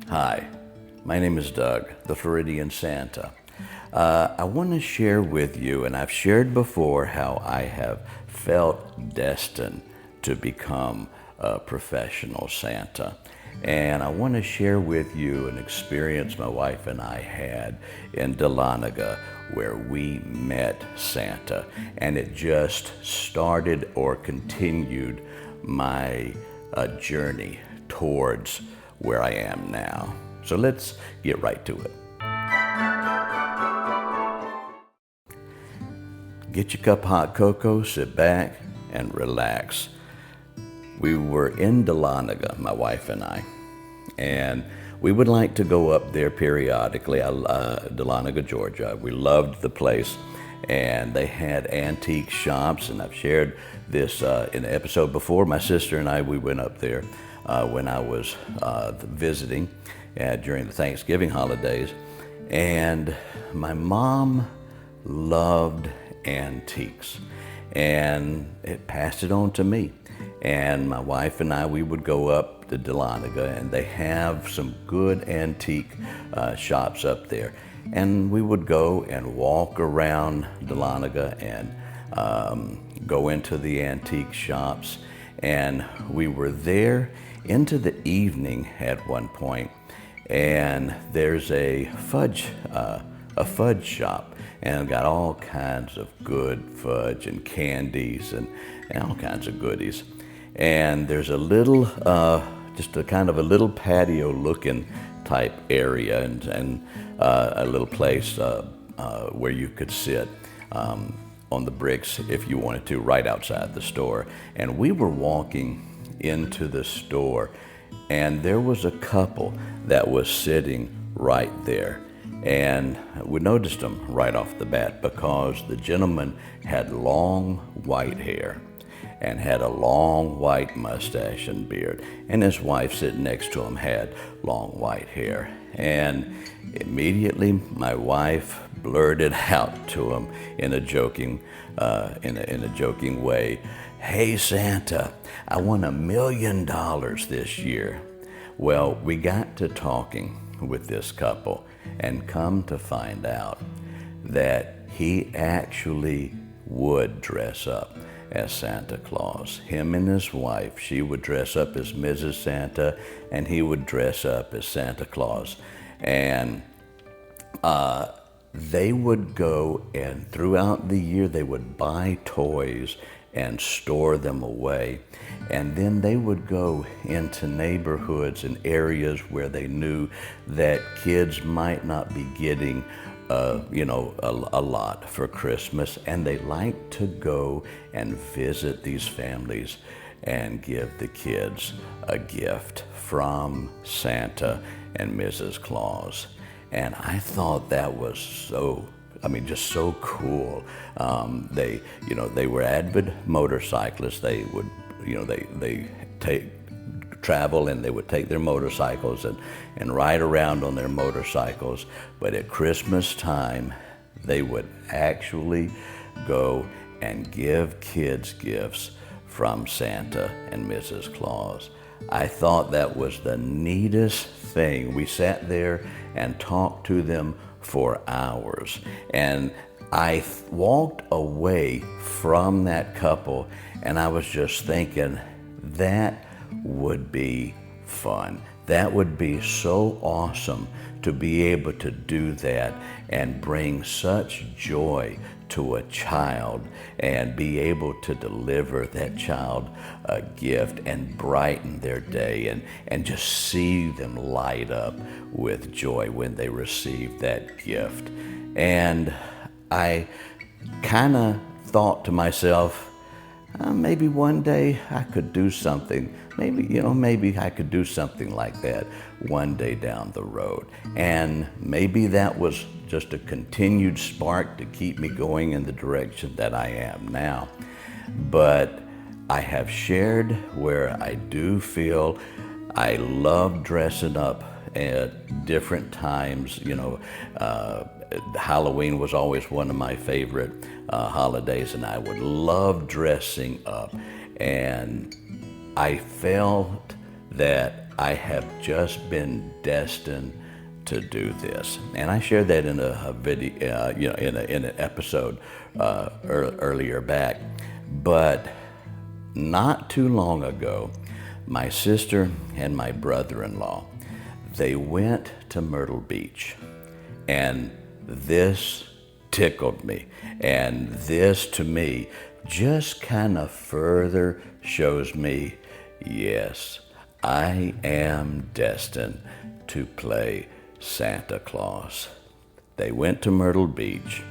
Hi, my name is Doug, the Floridian Santa. I want to share with you, and I've shared before, how I have felt destined to become a professional Santa. And I want to share with you an experience my wife and I had in Dahlonega where we met Santa. And it just started or continued my journey towards where I am now. So let's get right to it. Get your cup of hot cocoa, sit back, and relax. We were in Dahlonega, my wife and I, and we would like to go up there periodically, Dahlonega, Georgia. We loved the place, and they had antique shops, and I've shared this in an episode before. My sister and I, we went up there when I was visiting during the Thanksgiving holidays, and my mom loved antiques, and it passed it on to me. And my wife and I, we would go up to Dahlonega, and they have some good antique shops up there. And we would go and walk around Dahlonega and go into the antique shops. And we were there into the evening at one point, and there's a fudge shop, and got all kinds of good fudge and candies and all kinds of goodies. And there's a little, just a kind of a little patio looking type area, and a little place where you could sit on the bricks if you wanted to, right outside the store. And we were walking into the store, and there was a couple that was sitting right there. And we noticed them right off the bat because the gentleman had long white hair and had a long white mustache and beard, and his wife sitting next to him had long white hair. And immediately my wife blurted out to him in a joking way, "Hey Santa, I won $1 million this year." Well, we got to talking with this couple, and come to find out that he actually would dress up as Santa Claus. Him and his wife, she would dress up as Mrs. Santa, and he would dress up as Santa Claus. And they would go, and throughout the year they would buy toys and store them away. And then they would go into neighborhoods and areas where they knew that kids might not be getting a lot for Christmas, and they liked to go and visit these families and give the kids a gift from Santa and Mrs. Claus. And I thought that was just so cool. They were avid motorcyclists. They would, they travel, and they would take their motorcycles and ride around on their motorcycles. But at Christmas time, they would actually go and give kids gifts from Santa and Mrs. Claus. I thought that was the neatest thing. We sat there and talked to them for hours, and I walked away from that couple, and I was just thinking, that would be fun. That would be so awesome to be able to do that and bring such joy to a child, and be able to deliver that child a gift and brighten their day, and just see them light up with joy when they receive that gift. And I kind of thought to myself, maybe one day I could do something. Maybe I could do something like that one day down the road. And maybe that was just a continued spark to keep me going in the direction that I am now. But I have shared where I do feel I love dressing up at different times. Halloween was always one of my favorite holidays, and I would love dressing up. And I felt that I have just been destined to do this. And I shared that in a video, in an episode earlier back. But not too long ago, my sister and my brother-in-law, they went to Myrtle Beach, and this tickled me. And this, to me, just kind of further shows me, yes, I am destined to play Santa Claus. They went to Myrtle Beach,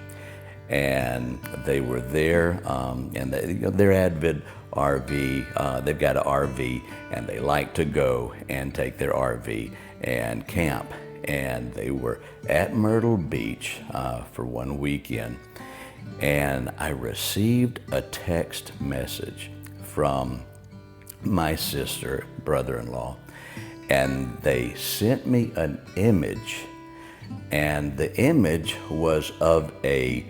and they were there, and they're avid RV. They've got an RV, and they like to go and take their RV and camp. And they were at Myrtle Beach for one weekend, and I received a text message from my sister, brother-in-law, and they sent me an image, and the image was of a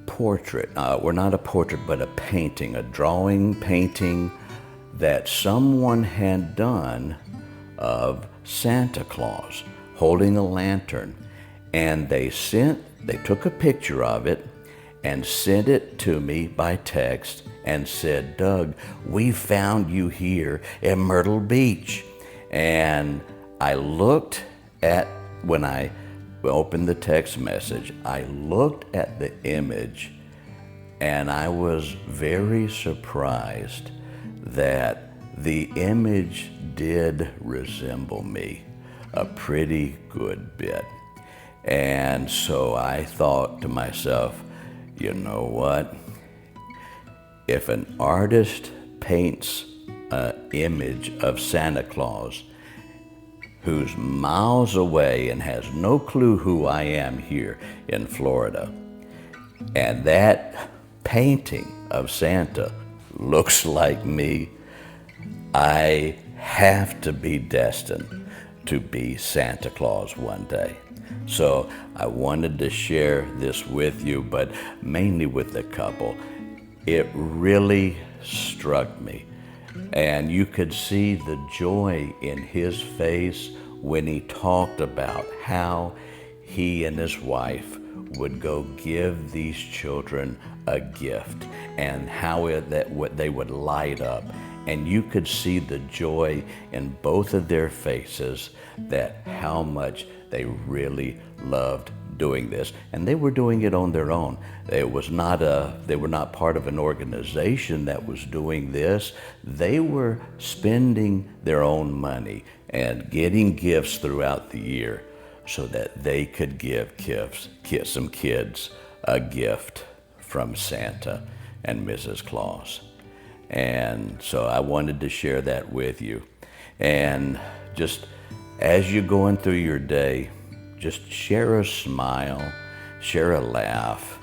portrait, or not a portrait, but a painting, a drawing painting that someone had done of Santa Claus holding a lantern. And they took a picture of it and sent it to me by text and said, Doug, we found you here in Myrtle Beach. And I looked at, when I opened the text message, I looked at the image, and I was very surprised that the image did resemble me a pretty good bit. And so I thought to myself, you know what? If an artist paints an image of Santa Claus who's miles away and has no clue who I am here in Florida, and that painting of Santa looks like me, I have to be destined to be Santa Claus one day. So I wanted to share this with you, but mainly with the couple. It really struck me, and you could see the joy in his face when he talked about how he and his wife would go give these children a gift, and how they would light up. And you could see the joy in both of their faces, that how much they really loved doing this. And they were doing it on their own. They were not part of an organization that was doing this. They were spending their own money and getting gifts throughout the year so that they could give some kids a gift from Santa and Mrs. Claus. And so I wanted to share that with you. And just as you're going through your day, just share a smile, share a laugh.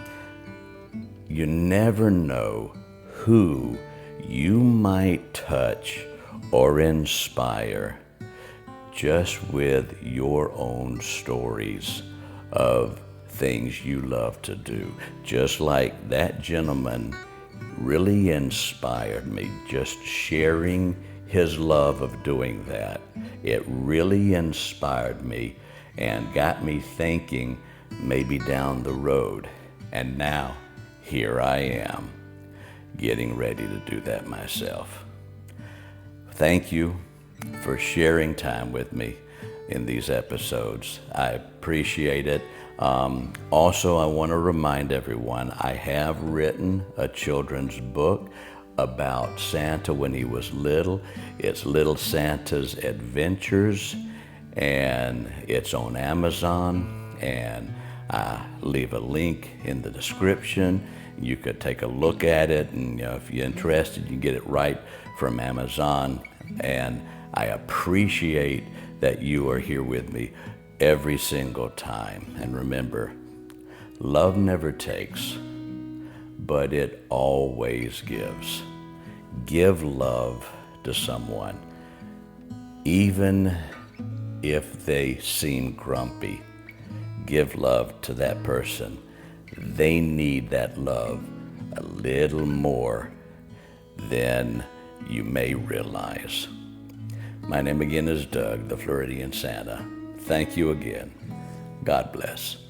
You never know who you might touch or inspire just with your own stories of things you love to do. Just like that gentleman really inspired me, just sharing his love of doing that. It really inspired me and got me thinking maybe down the road. And now here I am, getting ready to do that myself. Thank you for sharing time with me in these episodes. I appreciate it. Also, I want to remind everyone, I have written a children's book about Santa when he was little. It's Little Santa's Adventures, and it's on Amazon, and I leave a link in the description. You could take a look at it, and if you're interested, you can get it right from Amazon. And I appreciate that you are here with me every single time. And remember, love never takes, but it always gives. Give love to someone, even if they seem grumpy. Give love to that person. They need that love a little more than you may realize. My name again is Doug, the Floridian Santa. Thank you again. God bless.